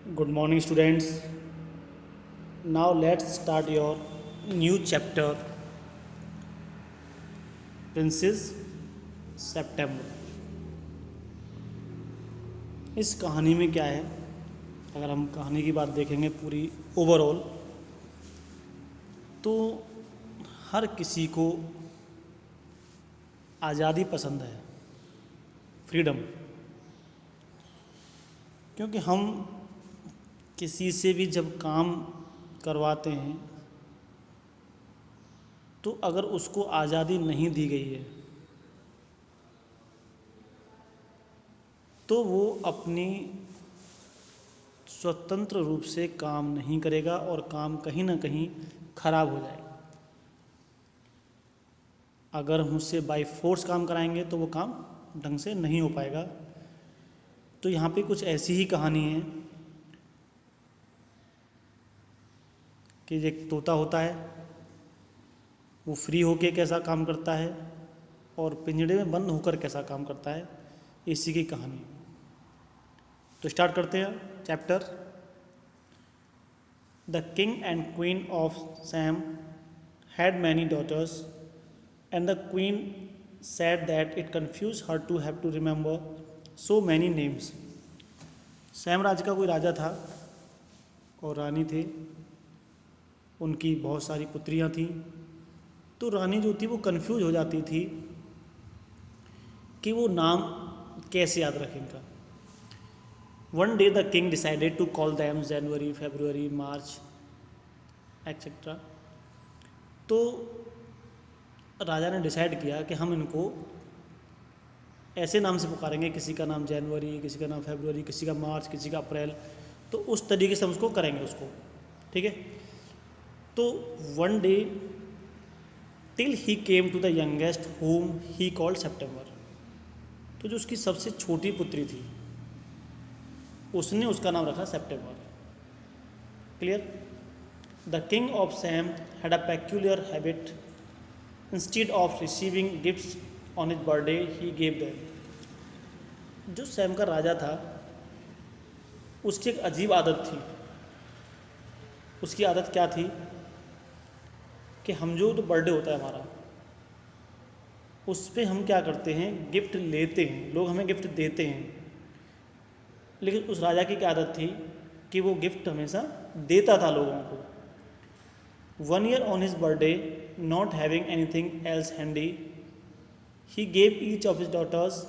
Good morning, students. Now let's start your new chapter, Princess September. इस कहानी में क्या है? अगर हम कहानी की बात देखेंगे पूरी ओवरऑल, तो हर किसी को आज़ादी पसंद है, फ्रीडम। क्योंकि हम किसी से भी जब काम करवाते हैं तो अगर उसको आज़ादी नहीं दी गई है तो वो अपनी स्वतंत्र रूप से काम नहीं करेगा और काम कहीं ना कहीं खराब हो जाएगा। अगर हम उससे बाय फोर्स काम कराएंगे तो वो काम ढंग से नहीं हो पाएगा। तो यहाँ पे कुछ ऐसी ही कहानी है कि एक तोता होता है, वो फ्री होके कैसा काम करता है और पिंजड़े में बंद होकर कैसा काम करता है, इसी की कहानी। तो स्टार्ट करते हैं chapter. The king and queen of Siam had many daughters and the queen said that it confused her to have to remember so many names. Sam राज्य का कोई राजा था और रानी थे, उनकी बहुत सारी पुत्रियां थीं। तो रानी जो थी वो कंफ्यूज हो जाती थी कि वो नाम कैसे याद रखें इनका। One day the king decided to call them January, February, March etcetera. तो राजा ने डिसाइड किया कि हम इनको ऐसे नाम से पुकारेंगे, किसी का नाम जनवरी, किसी का नाम फरवरी, किसी का मार्च, किसी का अप्रैल। तो उस तरीके से हम उसको करेंगे उसको, ठीक है। तो one day till he came to the youngest home he called September. तो जो उसकी सबसे छोटी पुत्री थी उसने उसका नाम रखा September. Clear? The king of Siam had a peculiar habit. Instead of receiving gifts on his birthday he gave them. जो सैम का राजा था उसकी एक अजीब आदत थी। उसकी आदत क्या थी कि हम जो बर्थडे होता है हमारा, उस पर हम क्या करते हैं, गिफ्ट लेते हैं, लोग हमें गिफ्ट देते हैं। लेकिन उस राजा की क्या आदत थी कि वो गिफ्ट हमेशा देता था लोगों को। One year on his birthday, not having anything else handy, he gave each of his daughters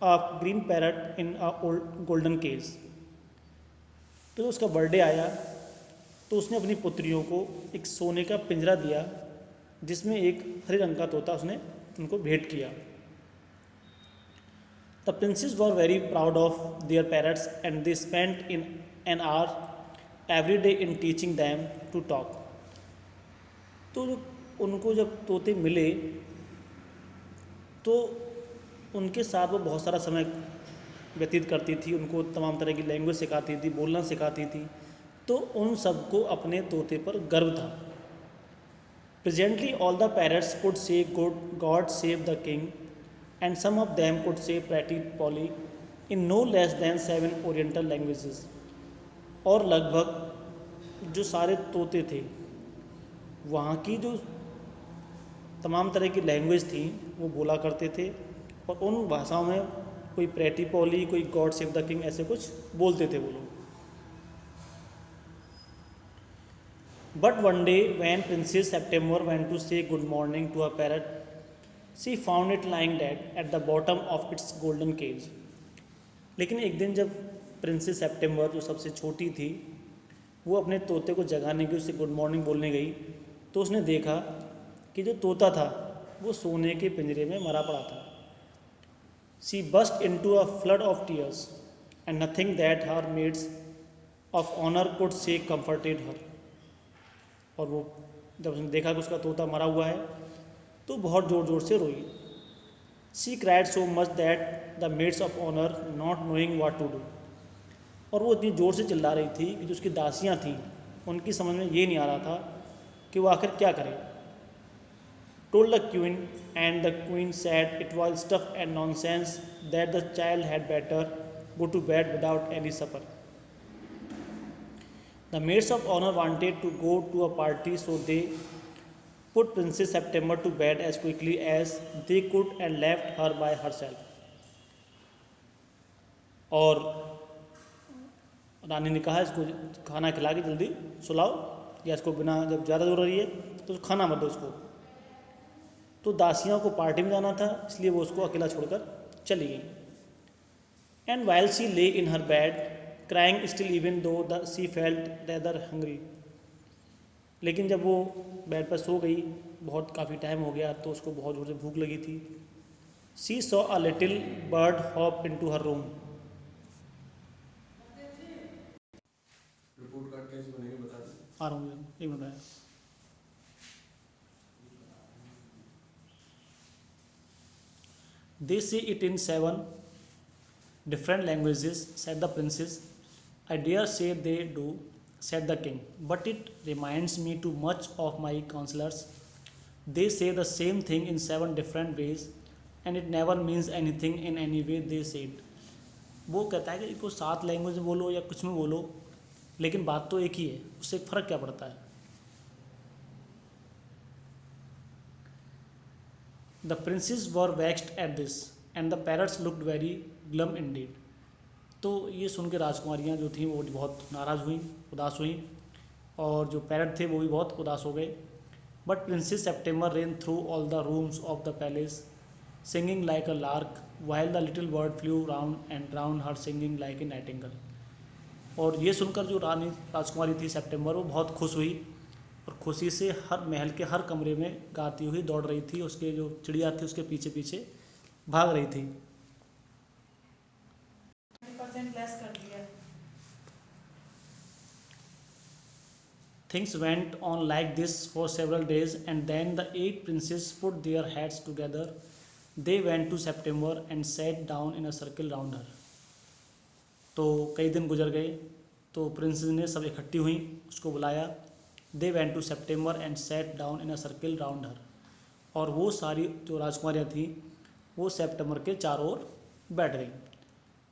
a green parrot in a golden cage. तो उसका बर्थडे आया तो उसने अपनी पुत्रियों को एक सोने का पिंजरा दिया जिसमें एक हरे रंग का तोता उसने उनको भेंट किया। The princesses were very proud of their parrots and they spent in an hour every day in teaching them to talk. तो उनको जब तोते मिले तो उनके साथ वो बहुत सारा समय व्यतीत करती थी, उनको तमाम तरह की लैंग्वेज सिखाती थी, बोलना सिखाती थी। तो उन सबको अपने तोते पर गर्व था। Presently all the parrots could say God save the king and some of them could say pretty Polly in no less than 7 oriental languages. और लगभग जो सारे तोते थे वहाँ की जो तमाम तरह की लैंग्वेज थी वो बोला करते थे और उन भाषाओं में कोई प्रेटी पॉली, कोई गॉड सेव द किंग ऐसे कुछ बोलते थे वो लोग। But one day when princess September went to say good morning to a parrot, she found it lying dead at the bottom of its golden cage. लेकिन एक दिन जब प्रिंसेस सेप्टेम्बर जो सबसे छोटी थी वो अपने तोते को जगाने की, उससे गुड मॉर्निंग बोलने गई, तो उसने देखा कि जो तोता था वो सोने के पिंजरे में मरा पड़ा था। She burst into a flood of tears and nothing that her maids of honour could say comforted her. और वो जब उसने देखा कि उसका तोता मरा हुआ है तो बहुत ज़ोर ज़ोर से रोई। She cried so much that the maids of honour not knowing what to do. और वो इतनी ज़ोर से चिल्ला रही थी कि जो उसकी दासियाँ थीं उनकी समझ में ये नहीं आ रहा था कि वो आखिर क्या करे। Told the queen and the queen said it was stuff and nonsense that the child had better go to bed without any supper. The maids of honor wanted to go to a party, so they put Princess September to bed as quickly as they could and left her by herself. और रानी ने कहा इसको खाना खिला के जल्दी सुलाओ, या इसको बिना, जब ज़्यादा ज़रूर रही है तो खाना मत दो इसको। तो दासियों को पार्टी में जाना था, इसलिए वो उसको अकेला छोड़कर चली गई। एंड वाइल शी ले इन हर bed crying still even though the she felt rather hungry. लेकिन जब वो बेड पर सो गई, बहुत काफ़ी टाइम हो गया, तो उसको बहुत ज़ोर से भूख लगी थी। She saw a little bird hop into her room. Report card कैसे बनेगा बता दें। आ रहा हूँ, एक बताया। They say it in 7 different languages, said the princess. I dare say they do, said the king, but it reminds me too much of my counselors. They say the same thing in 7 different ways, and it never means anything in any way they said. वो कहता है कि इसको 7 language में बोलो या कुछ में बोलो, लेकिन बात तो एक ही है, उससे फ़र्क क्या पड़ता है। The princes were vexed at this, and the parrots looked very glum indeed. तो ये सुन के राजकुमारियाँ जो थीं वो बहुत नाराज़ हुई, उदास हुई, और जो पैरट थे वो भी बहुत उदास हो गए। But princess September rain through all the rooms of the palace singing like a lark while the little bird flu round and round her singing like a Nightingale. और ये सुनकर जो रानी राजकुमारी थी सेप्टेम्बर, वो बहुत खुश हुई और खुशी से हर महल के हर कमरे में गाती हुई दौड़ रही थी, उसके जो चिड़िया थी उसके पीछे पीछे भाग रही थी। Things went on like this for several days, and then the 8 princes put their heads together. They went to September and sat down in a circle round her. तो कई दिन गुजर गए, तो प्रिंसेस ने सब इकट्ठी हुई, उसको बुलाया। They went to September and sat down in a circle round her. और वो सारी जो राजकुमारियाँ थीं वो सेप्टेम्बर के चारों ओर बैठ गई।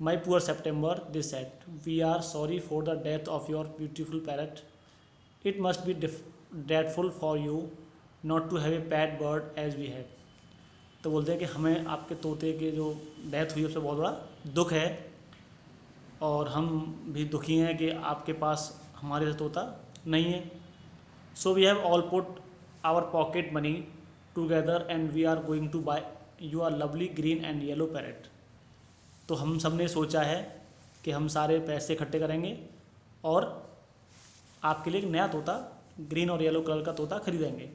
My poor September, they said, we are sorry for the death of your beautiful parrot. It must be dreadful for you not to have a pet bird as we have. तो बोलते हैं कि हमें आपके तोते के जो डेथ हुई उससे बहुत बड़ा दुख है, और हम भी दुखी हैं कि आपके पास हमारे से तोता नहीं है। So we have all put our pocket money together and we are going to buy you a lovely green and yellow parrot. तो हम सब ने सोचा है कि हम सारे पैसे इकट्ठे करेंगे और आपके लिए एक नया तोता, ग्रीन और येलो कलर का तोता खरीदेंगे।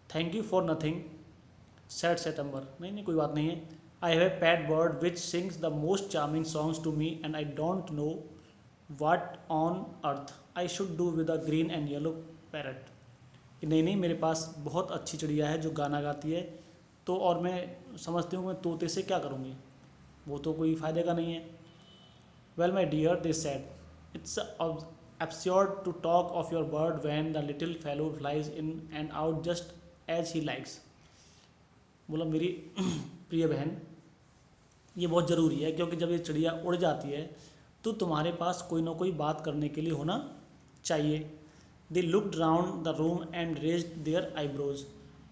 Thank you for nothing, said September. नहीं नहीं, कोई बात नहीं है। I have a pet bird which sings the most charming songs to me and I don't know what on earth I should do with a green and yellow parrot. नहीं नहीं, मेरे पास बहुत अच्छी चिड़िया है जो गाना गाती है, तो और मैं समझती हूँ मैं तोते से क्या करूँगी, वो तो कोई फ़ायदे का नहीं है। Well my dear, they said, it's absurd to talk of your bird when the little fellow flies in and out just as he likes. बोला मेरी प्रिय बहन, ये बहुत ज़रूरी है, क्योंकि जब ये चिड़िया उड़ जाती है तो तुम्हारे पास कोई ना कोई बात करने के लिए होना चाहिए। They looked round the room and raised their eyebrows.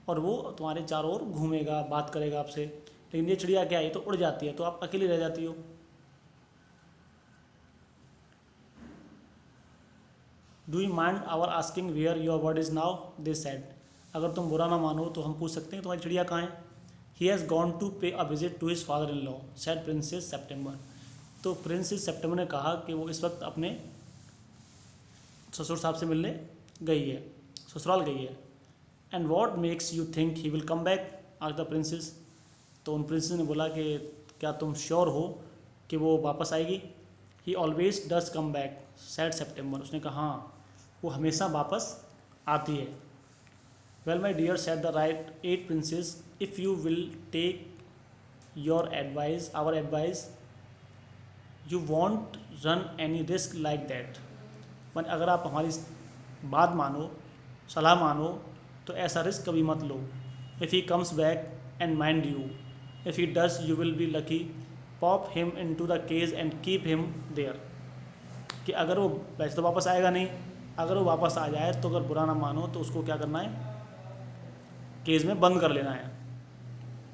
और वो तुम्हारे चारों ओर घूमेगा, बात करेगा आपसे, लेकिन ये चिड़िया क्या है, ये तो उड़ जाती है, तो आप अकेली रह जाती हो। Do you mind our asking where your bird is now, they said. अगर तुम बुरा ना मानो तो हम पूछ सकते हैं तुम्हारी चिड़िया कहाँ है। He has gone to pay a visit to his father in law, said princess September. तो प्रिंसेस सेप्टेम्बर ने कहा कि वो इस वक्त अपने ससुर साहब से मिलने गई है, ससुराल गई है। And what makes you think he will come back, आज द प्रिंसेस। तो उन प्रिंसेस ने बोला कि क्या तुम श्योर हो कि वो वापस आएगी। He always does come back, said September. उसने कहा हाँ, वो हमेशा वापस आती है। Well my dear, said the right 8 princesses, if you will take your advice, our advice, you won't run any risk like that. मन अगर आप हमारी बात मानो, सलाह मानो, तो ऐसा रिस्क कभी मत लो। If he comes back and mind you, if he does you will be lucky, pop him into the cage and keep him there. कि अगर वो वैसे तो वापस आएगा नहीं, अगर वो वापस आ जाए तो अगर बुरा ना मानो तो उसको क्या करना है, केज में बंद कर लेना है।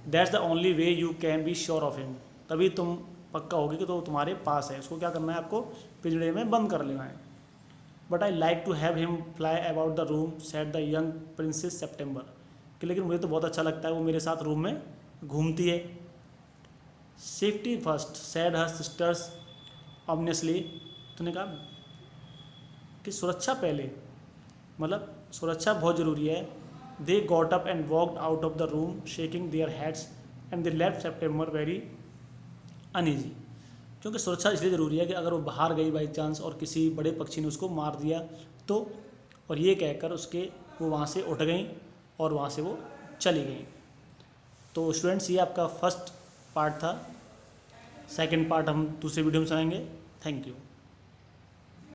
That's the only way you can be sure of him, तभी तुम पक्का होगी कि तो तुम्हारे पास है। उसको क्या करना है, आपको पिंजड़े में बंद कर लेना है। But I like to have him fly about the room said the young princess September, कि लेकिन मुझे तो बहुत अच्छा लगता है वो मेरे साथ रूम में घूमती है। सेफ्टी फर्स्ट सैड हर सिस्टर्स ऑब्वियसली, तूने कहा कि सुरक्षा पहले, मतलब सुरक्षा बहुत ज़रूरी है। They got up and walked out of the room shaking their heads and they left September very uneasy, क्योंकि सुरक्षा इसलिए ज़रूरी है कि अगर वो बाहर गई बाई चांस और किसी बड़े पक्षी ने उसको मार दिया तो, और ये कहकर उसके वो वहाँ से उठ गई और वहाँ से वो चली गई। तो स्टूडेंट्स ये आपका फर्स्ट पार्ट था, सेकंड पार्ट हम दूसरे वीडियो में सुनाएंगे। Thank you.